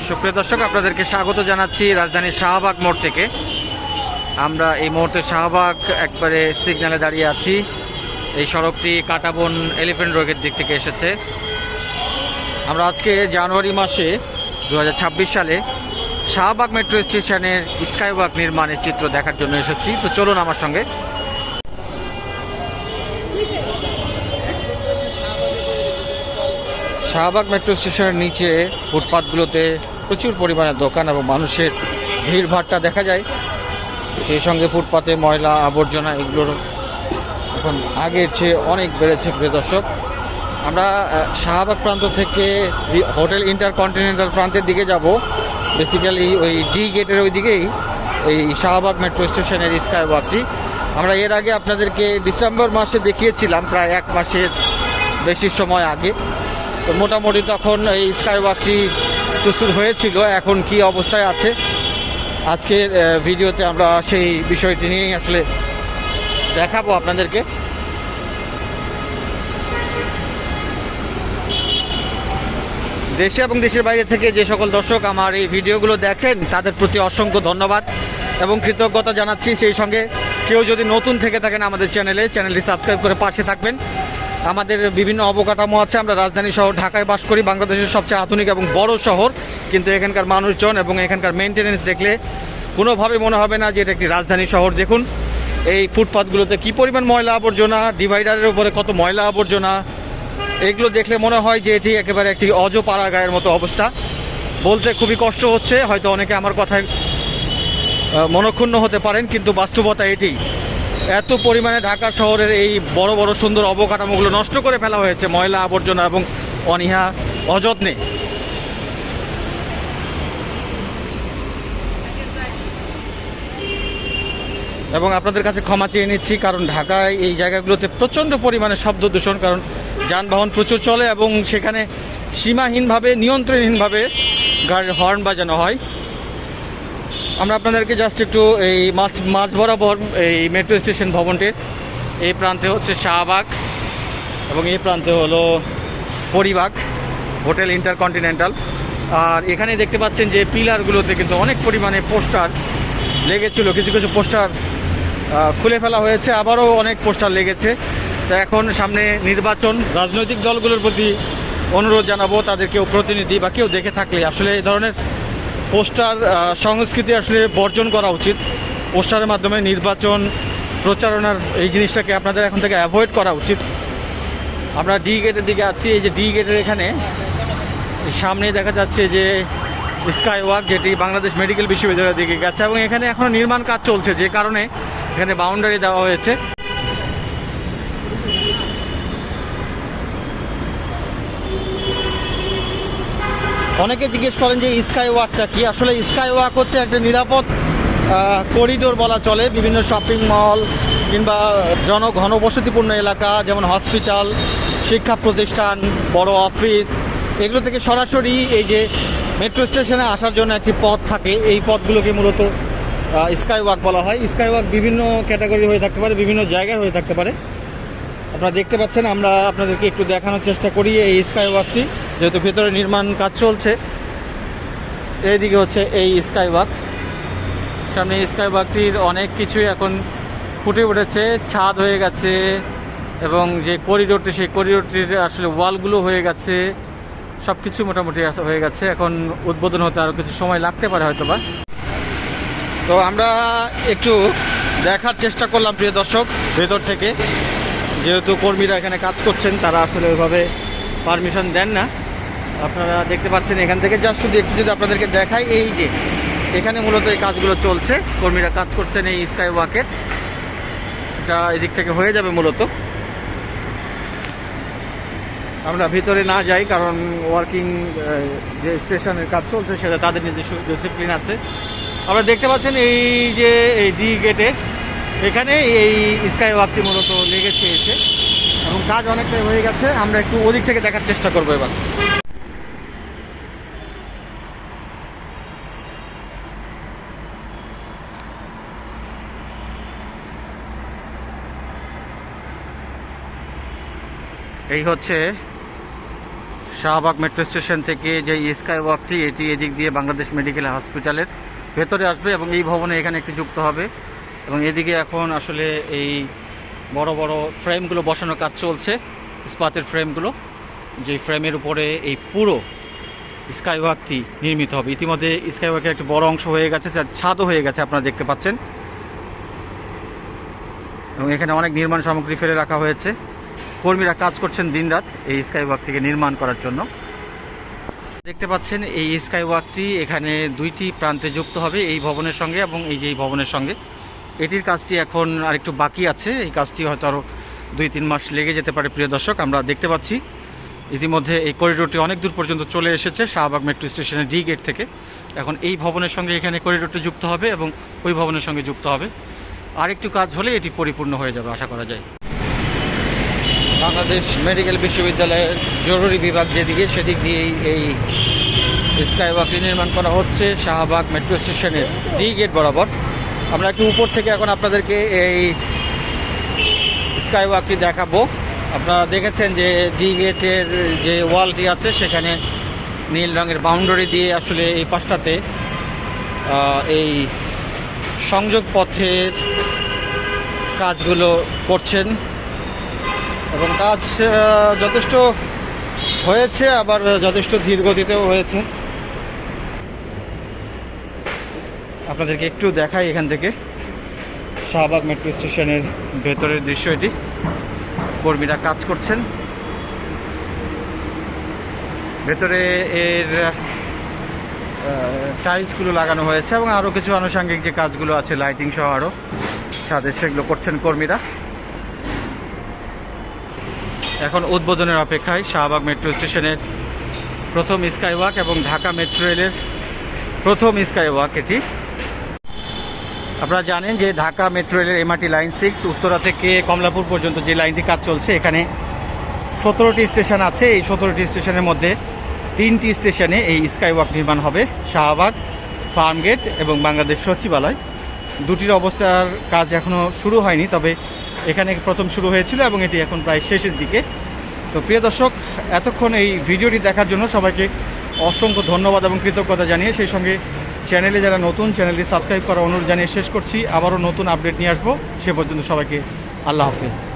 সুপ্রিয় দর্শক, আপনাদেরকে স্বাগত জানাচ্ছি রাজধানীর শাহবাগ মোড় থেকে। আমরা এই মুহূর্তে শাহবাগ একবারে সিগন্যালে দাঁড়িয়ে আছি। এই সড়কটি কাটাবন এলিফ্যান্ট রোডের দিক থেকে এসেছে। আমরা আজকে জানুয়ারি মাসে 2026 সালে শাহবাগ মেট্রো স্টেশনের স্কাইওয়াক নির্মাণের চিত্র দেখার জন্য এসেছি। তো চলুন আমার সঙ্গে। শাহবাগ মেট্রো স্টেশনের নিচে ফুটপাথগুলোতে প্রচুর পরিমাণে দোকান এবং মানুষের ভিড়ভাড়টা দেখা যায়। সেই সঙ্গে ফুটপাতে ময়লা আবর্জনা এগুলোর এখন আগের চেয়ে অনেক বেড়েছে। প্রিয় দর্শক, আমরা শাহবাগ প্রান্ত থেকে হোটেল ইন্টারকন্টিনেন্টাল প্রান্তের দিকে যাব। বেসিক্যালি ওই ডি গেটের ওই দিকেই এই শাহবাগ মেট্রো স্টেশনের স্কাইওয়াকটি। আমরা এর আগে আপনাদেরকে ডিসেম্বর মাসে দেখিয়েছিলাম, প্রায় 1 মাসের বেশি সময় আগে। তো মোটামুটি তখন এই স্কাইওয়াকটি প্রস্তুত হয়েছিল। এখন কি অবস্থায় আছে আজকের ভিডিওতে আমরা সেই বিষয়টি নিয়েই আসলে দেখাবো আপনাদেরকে। দেশে এবং দেশের বাইরে থেকে যে সকল দর্শক আমার এই ভিডিওগুলো দেখেন তাদের প্রতি অসংখ্য ধন্যবাদ এবং কৃতজ্ঞতা জানাচ্ছি। সেই সঙ্গে কেউ যদি নতুন থেকে থাকেন আমাদের চ্যানেলটি সাবস্ক্রাইব করে পাশে থাকবেন। আমাদের বিভিন্ন অবকাঠামো আছে। আমরা রাজধানী শহর ঢাকায় বাস করি, বাংলাদেশের সবচেয়ে আধুনিক এবং বড় শহর। কিন্তু এখানকার মানুষজন এবং এখানকার মেনটেনেন্স দেখলে কোনোভাবে মনে হবে না যে এটা একটি রাজধানী শহর। দেখুন এই ফুটপাথগুলোতে কী পরিমাণ ময়লা আবর্জনা, ডিভাইডারের উপরে কত ময়লা আবর্জনা, এগুলো দেখলে মনে হয় যে এটি একেবারে একটি অজপাড়াগাঁয়ের মতো অবস্থা। বলতে খুবই কষ্ট হচ্ছে, হয়তো অনেকে আমার কথায় মনক্ষুণ্ণ হতে পারেন, কিন্তু বাস্তবতা এটি। এত পরিমাণে ঢাকা শহরের এই বড় বড় সুন্দর অবকাঠামোগুলো নষ্ট করে ফেলা হয়েছে ময়লা আবর্জনা এবং অনীহা অযত্নে। এবং আপনাদের কাছে ক্ষমা চেয়ে নিচ্ছি, কারণ ঢাকায় এই জায়গাগুলোতে প্রচণ্ড পরিমাণে শব্দ দূষণ, কারণ যানবাহন প্রচুর চলে এবং সেখানে সীমাহীনভাবে, নিয়ন্ত্রণহীনভাবে গাড়ির হর্ন বাজানো হয়। আমরা আপনাদেরকে জাস্ট একটু এই মাঝ বরাবর এই মেট্রো স্টেশন ভবনটির এই প্রান্তে হচ্ছে শাহবাগ এবং এই প্রান্তে হলো পরিবাগ হোটেল ইন্টারকন্টিনেন্টাল। আর এখানে দেখতে পাচ্ছেন যে পিলারগুলোতে কিন্তু অনেক পরিমাণে পোস্টার লেগেছিল। কিছু কিছু পোস্টার খুলে ফেলা হয়েছে, আবারও অনেক পোস্টার লেগেছে। তো এখন সামনে নির্বাচন, রাজনৈতিক দলগুলোর প্রতি অনুরোধ জানাবো, তাদের কেউ প্রতিনিধি বা কেউ দেখে থাকলে আসলে এই ধরনের পোস্টার সংস্কৃতি আসলে বর্জন করা উচিত। পোস্টারের মাধ্যমে নির্বাচন প্রচারণার এই জিনিসটাকে আপনাদের এখন থেকে অ্যাভয়েড করা উচিত। আমরা ডি গেটের দিকে আছি। এই যে ডি গেটের এখানে সামনে দেখা যাচ্ছে যে স্কাইওয়াক, যেটি বাংলাদেশ মেডিকেল বিশ্ববিদ্যালয়ের দিকে গেছে এবং এখানে এখনও নির্মাণ কাজ চলছে, যে কারণে এখানে বাউন্ডারি দেওয়া হয়েছে। অনেকে জিজ্ঞেস করেন যে স্কাইওয়াকটা কি। আসলে স্কাইওয়াক হচ্ছে একটা নিরাপদ করিডোর বলা চলে। বিভিন্ন শপিং মল কিংবা ঘনবসতিপূর্ণ এলাকা, যেমন হসপিটাল, শিক্ষা প্রতিষ্ঠান, বড় অফিস, এগুলো থেকে সরাসরি এই যে মেট্রো স্টেশনে আসার জন্য একটি পথ থাকে। এই পথগুলোকে মূলত স্কাইওয়াক বলা হয়। স্কাইওয়াক বিভিন্ন ক্যাটাগরি হয়ে থাকতে পারে, বিভিন্ন জায়গায় হয়ে থাকতে পারে। আপনারা দেখতে পাচ্ছেন, আমরা আপনাদেরকে একটু দেখানোর চেষ্টা করি এই স্কাইওয়াকটি, যেহেতু ভেতরে নির্মাণ কাজ চলছে। এইদিকে হচ্ছে এই স্কাইওয়াক, সামনে স্কাইওয়াকটির অনেক কিছুই এখন ফুটে উঠেছে, ছাদ হয়ে গেছে এবং যে করিডোরটি, সেই করিডোরটির আসলে ওয়ালগুলো হয়ে গেছে, সব কিছু মোটামুটি হয়ে গেছে। এখন উদ্বোধন হতে আরও কিছু সময় লাগতে পারে হয়তো বা। তো আমরা একটু দেখার চেষ্টা করলাম প্রিয় দর্শক ভেতর থেকে, যেহেতু কর্মীরা এখানে কাজ করছেন, তারা আসলে ওইভাবে পারমিশন দেন না। আপনারা দেখতে পাচ্ছেন এখান থেকে জাস্ট শুধু একটু যদি আপনাদেরকে দেখাই, এই যে এখানে মূলত এই কাজগুলো চলছে, কর্মীরা কাজ করছেন এই স্কাইওয়াকের। এটা এদিক থেকে হয়ে যাবে মূলত। আমরা ভিতরে না যাই, কারণ ওয়ার্কিং যে স্টেশনের কাজ চলছে সেটা তাদের নিজস্ব ডিসিপ্লিন আছে। আমরা দেখতে পাচ্ছেন এই যে এই ডি গেটে এখানে এই স্কাইওয়াকটি মূলত লেগেছে এসে এবং কাজ অনেকটাই হয়ে গেছে। আমরা একটু ওদিক থেকে দেখার চেষ্টা করবো এবার। এই হচ্ছে শাহবাগ মেট্রো স্টেশন থেকে যে স্কাই ওয়াকটি এটি এদিক দিয়ে বাংলাদেশ মেডিকেল হসপিটালের ভেতরে আসবে এবং এই ভবনে এখানে একটি যুক্ত হবে এবং এদিকে এখন আসলে এই বড় বড় ফ্রেমগুলো বসানোর কাজ চলছে, ইস্পাতের ফ্রেমগুলো, যে ফ্রেমের উপরে এই পুরো স্কাই ওয়াকটি নির্মিত হবে। ইতিমধ্যে স্কাই ওয়াকের একটি বড় অংশ হয়ে গেছে, যার ছাদও হয়ে গেছে, আপনারা দেখতে পাচ্ছেন। এবং এখানে অনেক নির্মাণ সামগ্রী ফেলে রাখা হয়েছে। কর্মীরা কাজ করছেন দিনরাত এই স্কাই ওয়াকটিকে নির্মাণ করার জন্য। দেখতে পাচ্ছেন এই স্কাই ওয়াকটি এখানে দুইটি প্রান্তে যুক্ত হবে, এই ভবনের সঙ্গে এবং এই যে এই ভবনের সঙ্গে। এটির কাজটি এখন আরেকটু বাকি আছে, এই কাজটি হয়তো আরও 2-3 মাস লেগে যেতে পারে। প্রিয় দর্শক, আমরা দেখতে পাচ্ছি ইতিমধ্যে এই করিডোরটি অনেক দূর পর্যন্ত চলে এসেছে শাহবাগ মেট্রো স্টেশনের ডি গেট থেকে। এখন এই ভবনের সঙ্গে এখানে করিডোরটি যুক্ত হবে এবং ওই ভবনের সঙ্গে যুক্ত হবে। আরেকটু কাজ হলে এটি পরিপূর্ণ হয়ে যাবে আশা করা যায়। বাংলাদেশ মেডিকেল বিশ্ববিদ্যালয়ের জরুরি বিভাগ যেদিকে, সেদিক দিয়েই এই স্কাই ওয়াকটি নির্মাণ করা হচ্ছে শাহবাগ মেট্রো স্টেশনের ডি গেট বরাবর। আমরা একটু উপর থেকে এখন আপনাদেরকে এই স্কাই ওয়াকটি দেখাবো। আপনারা দেখেছেন যে ডি গেটের যে ওয়ালটি আছে সেখানে নীল রঙের বাউন্ডারি দিয়ে আসলে এই পাশটাতে এই সংযোগ পথের কাজগুলো করছেন এবং কাজ যথেষ্ট হয়েছে, আবার যথেষ্ট ধীর গতিতেও হয়েছে। আপনাদেরকে একটু দেখাই এখান থেকে শাহবাগ মেট্রো স্টেশনের ভেতরের দৃশ্য। এটি কর্মীরা কাজ করছেন ভেতরে, এর টাইলসগুলো লাগানো হয়েছে এবং আরও কিছু আনুষঙ্গিক যে কাজগুলো আছে লাইটিং সহ আরও সাথে, সেগুলো করছেন কর্মীরা। এখন উদ্বোধনের অপেক্ষায় শাহবাগ মেট্রো স্টেশনের প্রথম স্কাই ওয়াক এবং ঢাকা মেট্রো রেলের প্রথম স্কাই ওয়াক এটি। আপনারা জানেন যে ঢাকা মেট্রো রেলের এমআরটি লাইন 6 উত্তরা থেকে কমলাপুর পর্যন্ত যে লাইনটি কাজ চলছে, এখানে 17টি স্টেশন আছে। এই 17টি স্টেশনের মধ্যে 3টি স্টেশনে এই স্কাই ওয়াক নির্মাণ হবে, শাহবাগ, ফার্মগেট এবং বাংলাদেশ সচিবালয়। দুটির অবস্থার কাজ এখনও শুরু হয়নি, তবে এখানে প্রথম শুরু হয়েছিল এবং এটি এখন প্রায় শেষের দিকে। তো প্রিয় দর্শক, এতক্ষণ এই ভিডিওটি দেখার জন্য সবাইকে অসংখ্য ধন্যবাদ এবং কৃতজ্ঞতা জানিয়ে, সেই সঙ্গে চ্যানেলে যারা নতুন, চ্যানেলটি সাবস্ক্রাইব করার অনুরোধ জানিয়ে শেষ করছি। আবারও নতুন আপডেট নিয়ে আসবো। সে পর্যন্ত সবাইকে আল্লাহ হাফেজ।